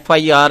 FIR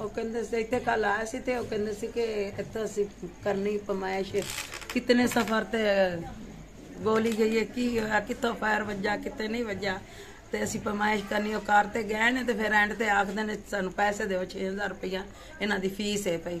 ਉਹ ਕਹਿੰਦੇ ਸੀ ਇੱਥੇ ਕੱਲ ਆਇਆ ਸੀ ਤੇ ਉਹ ਕਹਿੰਦੇ ਸੀ ਕਿ ਇੱਥੇ ਅਸੀਂ ਕਰਨੀ ਪਮਾਇਸ਼ ਕਿਤਨੇ ਸਫ਼ਰ ਤੇ ਗੋਲੀ ਗਈ ਹੈ, ਕੀ ਹੋਇਆ, ਕਿੱਥੋਂ ਫਾਇਰ ਵੱਜਾ, ਕਿਤੇ ਨਹੀਂ ਵੱਜਾ, ਤੇ ਅਸੀਂ ਪਮਾਇਸ਼ ਕਰਨੀ। ਉਹ ਕਾਰ ਤੇ ਗਏ ਨੇ ਤੇ ਫਿਰ ਐਂਡ ਤੇ ਆਖਦੇ ਨੇ ਸਾਨੂੰ ਪੈਸੇ ਦਿਓ 6000 ਰੁਪਇਆ, ਇਹਨਾਂ ਦੀ ਫੀਸ ਹੈ ਪਈ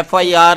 FIR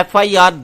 FIR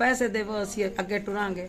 ਪੈਸੇ ਦੇਵੋ, ਅਸੀਂ ਅੱਗੇ ਟੁਰਾਂਗੇ।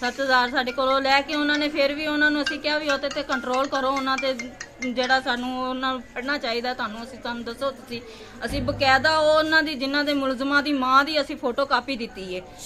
7000 ਸਾਡੇ ਕੋਲੋਂ ਲੈ ਕੇ ਉਹਨਾਂ ਨੇ ਫਿਰ ਵੀ ਉਹਨਾਂ ਨੂੰ ਅਸੀਂ ਕਿਹਾ ਵੀ ਉਹਤੇ ਤੇ ਕੰਟਰੋਲ ਕਰੋ, ਉਹਨਾਂ ਤੇ ਜਿਹੜਾ ਸਾਨੂੰ ਉਹਨਾਂ ਨੂੰ ਫੜਨਾ ਚਾਹੀਦਾ ਤੁਹਾਨੂੰ, ਅਸੀਂ ਤੁਹਾਨੂੰ ਦੱਸੋ ਤੁਸੀਂ। ਅਸੀਂ ਬਕਾਇਦਾ ਉਹਨਾਂ ਦੀ ਜਿਨ੍ਹਾਂ ਦੇ ਮੁਲਜ਼ਮਾਂ ਦੀ ਮਾਂ ਦੀ ਅਸੀਂ ਫੋਟੋ ਕਾਪੀ ਦਿੱਤੀ ਹੈ।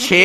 6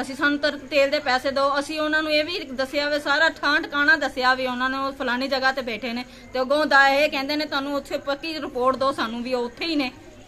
ਅਸੀਂ ਸਾਨੂੰ ਤੇਲ ਦੇ ਪੈਸੇ ਦਿਓ। ਅਸੀਂ ਉਹਨਾਂ ਨੂੰ ਇਹ ਵੀ ਦੱਸਿਆ ਵੇ, ਸਾਰਾ ਠਾਂ ਟਿਕਾਣਾ ਦੱਸਿਆ ਵੀ ਉਹਨਾਂ ਨੇ, ਉਹ ਫਲਾਨੀ ਜਗ੍ਹਾ ਤੇ ਬੈਠੇ ਨੇ, ਤੇ ਅੱਗੋਂ ਦਾ ਇਹ ਕਹਿੰਦੇ ਨੇ ਤੁਹਾਨੂੰ ਉੱਥੇ ਪੱਕੀ ਰਿਪੋਰਟ ਦਿਓ ਸਾਨੂੰ ਵੀ ਉਹ ਉੱਥੇ ਹੀ ਨੇ।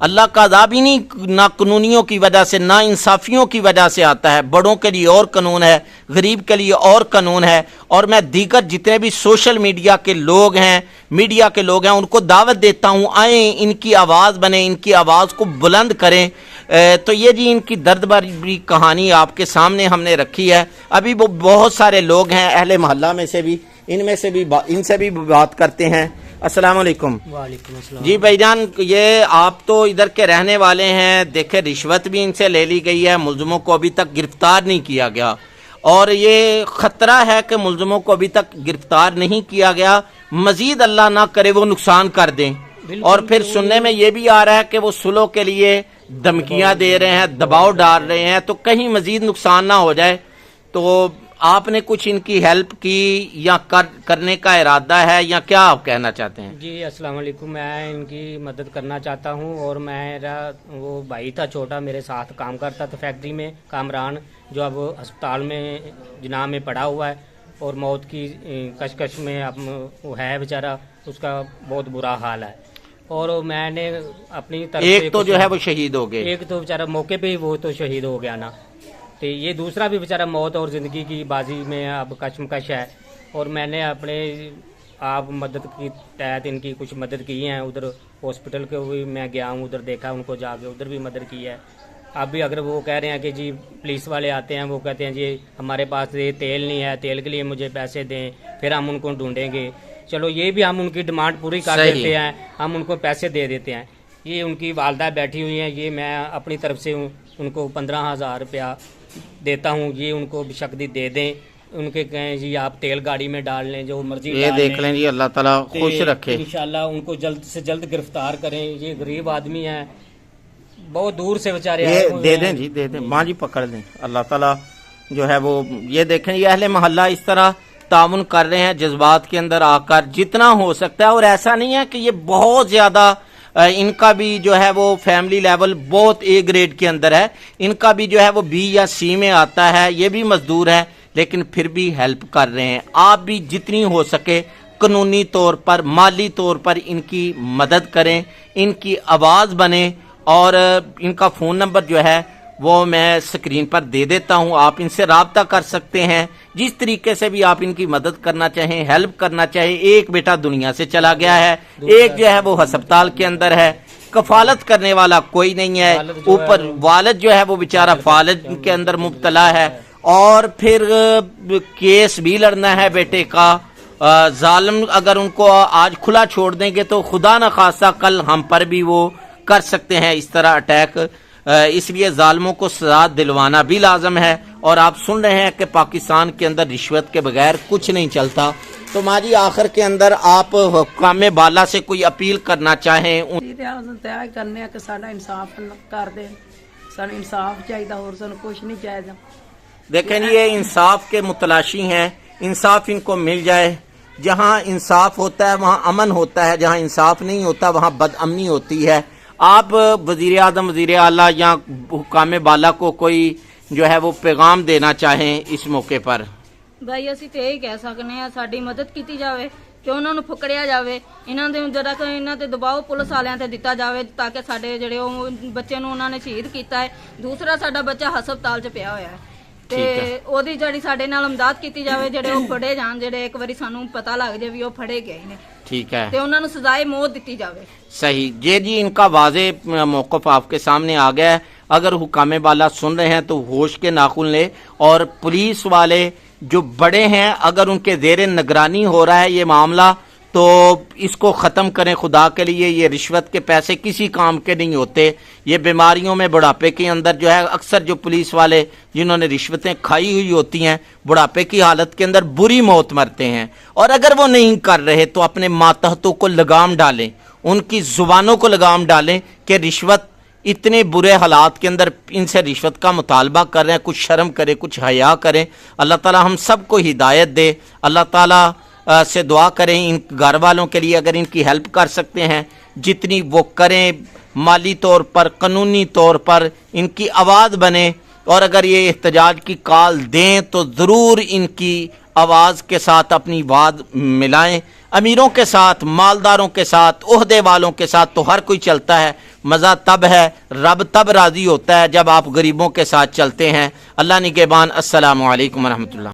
اللہ کا عذاب ہی نہیں نا قانونیوں کی وجہ سے، نا انصافیوں کی وجہ سے آتا ہے۔ بڑوں کے لیے اور قانون ہے، غریب کے لیے اور قانون ہے۔ اور میں دیگر جتنے بھی سوشل میڈیا کے لوگ ہیں، میڈیا کے لوگ ہیں، ان کو دعوت دیتا ہوں، آئیں ان کی آواز بنیں، ان کی آواز کو بلند کریں۔ تو یہ جی ان کی درد بھری کہانی آپ کے سامنے ہم نے رکھی ہے۔ ابھی وہ بہت سارے لوگ ہیں اہل محلہ میں سے بھی، ان سے بھی بات کرتے ہیں۔ السلام علیکم۔ وعلیکم السلام۔ جی بھائی جان، یہ آپ تو ادھر کے رہنے والے ہیں، دیکھیں رشوت بھی ان سے لے لی گئی ہے، ملزموں کو ابھی تک گرفتار نہیں کیا گیا، اور یہ خطرہ ہے کہ ملزموں کو ابھی تک گرفتار نہیں کیا گیا، مزید اللہ نہ کرے وہ نقصان کر دیں۔ اور پھر سننے میں یہ بھی آ رہا ہے کہ وہ صلح کے لیے دھمکیاں دے رہے ہیں، دباؤ ڈال رہے ہیں، تو کہیں مزید نقصان نہ ہو جائے۔ تو آپ نے کچھ ان کی ہیلپ کی یا کرنے کا ارادہ ہے، یا کیا آپ کہنا چاہتے ہیں؟ جی السلام علیکم، میں ان کی مدد کرنا چاہتا ہوں، اور میرا وہ بھائی تھا چھوٹا، میرے ساتھ کام کرتا تھا فیکٹری میں، کامران، جو اب ہسپتال میں جناح میں پڑا ہوا ہے اور موت کی کشمکش میں اب وہ ہے بیچارہ، اس کا بہت برا حال ہے۔ اور میں نے اپنی طرف سے ایک تو جو ہے وہ شہید ہو گئے، ایک تو بیچارہ موقع پہ ہی وہ تو شہید ہو گیا نا، تو یہ دوسرا بھی بیچارہ موت اور زندگی کی بازی میں اب کشمکش ہے۔ اور میں نے اپنے آپ مدد کی تحت ان کی کچھ مدد کی ہیں، ادھر ہاسپٹل کے بھی میں گیا ہوں، ادھر دیکھا ان کو جا کے، ادھر بھی مدد کی ہے۔ اب بھی اگر وہ کہہ رہے ہیں کہ جی پولیس والے آتے ہیں، وہ کہتے ہیں جی ہمارے پاس یہ تیل نہیں ہے، تیل کے لیے مجھے پیسے دیں، پھر ہم ان کو ڈھونڈیں گے۔ چلو یہ بھی ہم ان کی ڈیمانڈ پوری کر دیتے ہیں، ہم ان کو پیسے دے دیتے ہیں۔ یہ ان کی والدہ بیٹھی ہوئی ہیں، یہ میں اپنی طرف سے ان کو 15,000 روپیہ دیتا ہوں، یہ ان کو بشکدی دے دیں، ان کے کہیں جی آپ تیل گاڑی میں ڈال لیں، جو مرضی یہ دیکھ لیں جی، اللہ تعالیٰ خوش رکھے، انشاءاللہ ان کو جلد سے جلد گرفتار کریں۔ یہ غریب آدمی ہیں، بہت دور سے بیچارے آئے یہ ہوئے دے ہیں۔ دیں جی، دے دیں، ماں جی پکڑ دیں، اللہ تعالیٰ جو ہے وہ یہ دیکھیں، یہ اہل محلہ اس طرح تعاون کر رہے ہیں جذبات کے اندر آ کر جتنا ہو سکتا ہے۔ اور ایسا نہیں ہے کہ یہ بہت زیادہ، ان کا بھی جو ہے وہ فیملی لیول بہت اے گریڈ کے اندر ہے، ان کا بھی جو ہے وہ بی یا سی میں آتا ہے، یہ بھی مزدور ہے، لیکن پھر بھی ہیلپ کر رہے ہیں۔ آپ بھی جتنی ہو سکے قانونی طور پر، مالی طور پر ان کی مدد کریں، ان کی آواز بنیں، اور ان کا فون نمبر جو ہے وہ میں سکرین پر دے دیتا ہوں، آپ ان سے رابطہ کر سکتے ہیں۔ جس طریقے سے بھی آپ ان کی مدد کرنا چاہیں، ہیلپ کرنا چاہیں۔ ایک بیٹا دنیا سے چلا گیا ہے، ایک جو ہے وہ ہسپتال کے اندر ہے، کفالت کرنے والا کوئی نہیں ہے، اوپر والد جو ہے وہ بیچارہ فالج کے اندر مبتلا ہے، اور پھر کیس بھی لڑنا ہے بیٹے کا۔ ظالم اگر ان کو آج کھلا چھوڑ دیں گے تو خدا نہ خواستہ کل ہم پر بھی وہ کر سکتے ہیں اس طرح اٹیک، اس لیے ظالموں کو سزا دلوانا بھی لازم ہے۔ اور آپ سن رہے ہیں کہ پاکستان کے اندر رشوت کے بغیر کچھ نہیں چلتا۔ تو ماجی آخر کے اندر آپ حکام بالا سے کوئی اپیل کرنا چاہیں؟ ਤੈਅ ਕਰਨੇ ਆ ਕਿ ਸਾਡਾ ਇਨਸਾਫ ਕਰ ਦੇ, ਸਾਨੂੰ ਇਨਸਾਫ ਚਾਹੀਦਾ, ਹੋਰ ਸਾਨੂੰ ਕੁਝ ਨਹੀਂ ਚਾਹੀਦਾ। دیکھیں یہ انصاف کے متلاشی ہیں، انصاف ان کو مل جائے۔ جہاں انصاف ہوتا ہے وہاں امن ہوتا ہے، جہاں انصاف نہیں ہوتا وہاں بد امنی ہوتی ہے۔ آپ وزیر اعظم، وزیر اعلیٰ یا حکام بالا کو کوئی جو ہے وہ پیغام دینا چاہیں اس موقع پر؟ ਭਾਈ ਅਸੀਂ ਤੇ ਇਹ ਕਹਿ ਸਕਨੇ ਆ ਸਾਡੀ ਮਦਦ ਕੀਤੀ ਜਾਵੇ ਕਿ ਉਹਨਾਂ ਨੂੰ ਫਕੜਿਆ ਜਾਵੇ, ਇਹਨਾਂ ਦੇ ਜਿਹੜਾ ਕਿ ਇਹਨਾਂ ਤੇ ਦਬਾਅ ਪੁਲਿਸ ਵਾਲਿਆਂ ਤੇ ਦਿੱਤਾ ਜਾਵੇ ਤਾਂ ਕਿ ਸਾਡੇ ਜਿਹੜੇ ਉਹ ਬੱਚੇ ਨੂੰ ਉਹਨਾਂ ਨੇ ਸ਼ਹੀਦ ਕੀਤਾ ਹੈ। ਦੂਸਰਾ ਸਾਡਾ ਬੱਚਾ ਹਸਪਤਾਲ 'ਚ ਪਿਆ ਹੋਇਆ ਹੈ ਤੇ ਉਹਦੀ ਜਿਹੜੀ ਸਾਡੇ ਨਾਲ ਮਦਦ ਕੀਤੀ ਜਾਵੇ, ਜਿਹੜੇ ਉਹ ਫੜੇ ਜਾਣ, ਜਿਹੜੇ ਇੱਕ ਵਾਰੀ ਸਾਨੂੰ ਪਤਾ ਲੱਗ ਜਾਵੇ ਵੀ ਉਹ ਫੜੇ ਗਏ ਨੇ ٹھیک ہے، ਤੇ ਉਹਨਾਂ ਨੂੰ ਸਜ਼ਾਏ ਮੌਤ ਦਿੱਤੀ ਜਾਵੇ۔ صحیح جی ان کا واضح موقف آپ کے سامنے آ گیا ہے۔ اگر حکام بالا سن رہے ہیں تو ہوش کے ناخن لیں، اور پولیس والے جو بڑے ہیں اگر ان کے زیر نگرانی ہو رہا ہے یہ معاملہ تو اس کو ختم کریں خدا کے لیے۔ یہ رشوت کے پیسے کسی کام کے نہیں ہوتے، یہ بیماریوں میں بڑھاپے کے اندر جو ہے اکثر جو پولیس والے جنہوں نے رشوتیں کھائی ہوئی ہوتی ہیں بڑھاپے کی حالت کے اندر بری موت مرتے ہیں۔ اور اگر وہ نہیں کر رہے تو اپنے ماتحتوں کو لگام ڈالیں، ان کی زبانوں کو لگام ڈالیں کہ رشوت اتنے برے حالات کے اندر ان سے رشوت کا مطالبہ کر رہے ہیں، کچھ شرم کریں، کچھ حیا کریں۔ اللہ تعالی ہم سب کو ہدایت دے۔ اللہ تعالی سے دعا کریں ان گھر والوں کے لیے، اگر ان کی ہیلپ کر سکتے ہیں جتنی وہ کریں، مالی طور پر، قانونی طور پر ان کی آواز بنیں، اور اگر یہ احتجاج کی کال دیں تو ضرور ان کی آواز کے ساتھ اپنی آواز ملائیں۔ امیروں کے ساتھ، مالداروں کے ساتھ، عہدے والوں کے ساتھ تو ہر کوئی چلتا ہے، مزہ تب ہے، رب تب راضی ہوتا ہے جب آپ غریبوں کے ساتھ چلتے ہیں۔ اللہ نگہبان، السلام علیکم ورحمۃ اللہ۔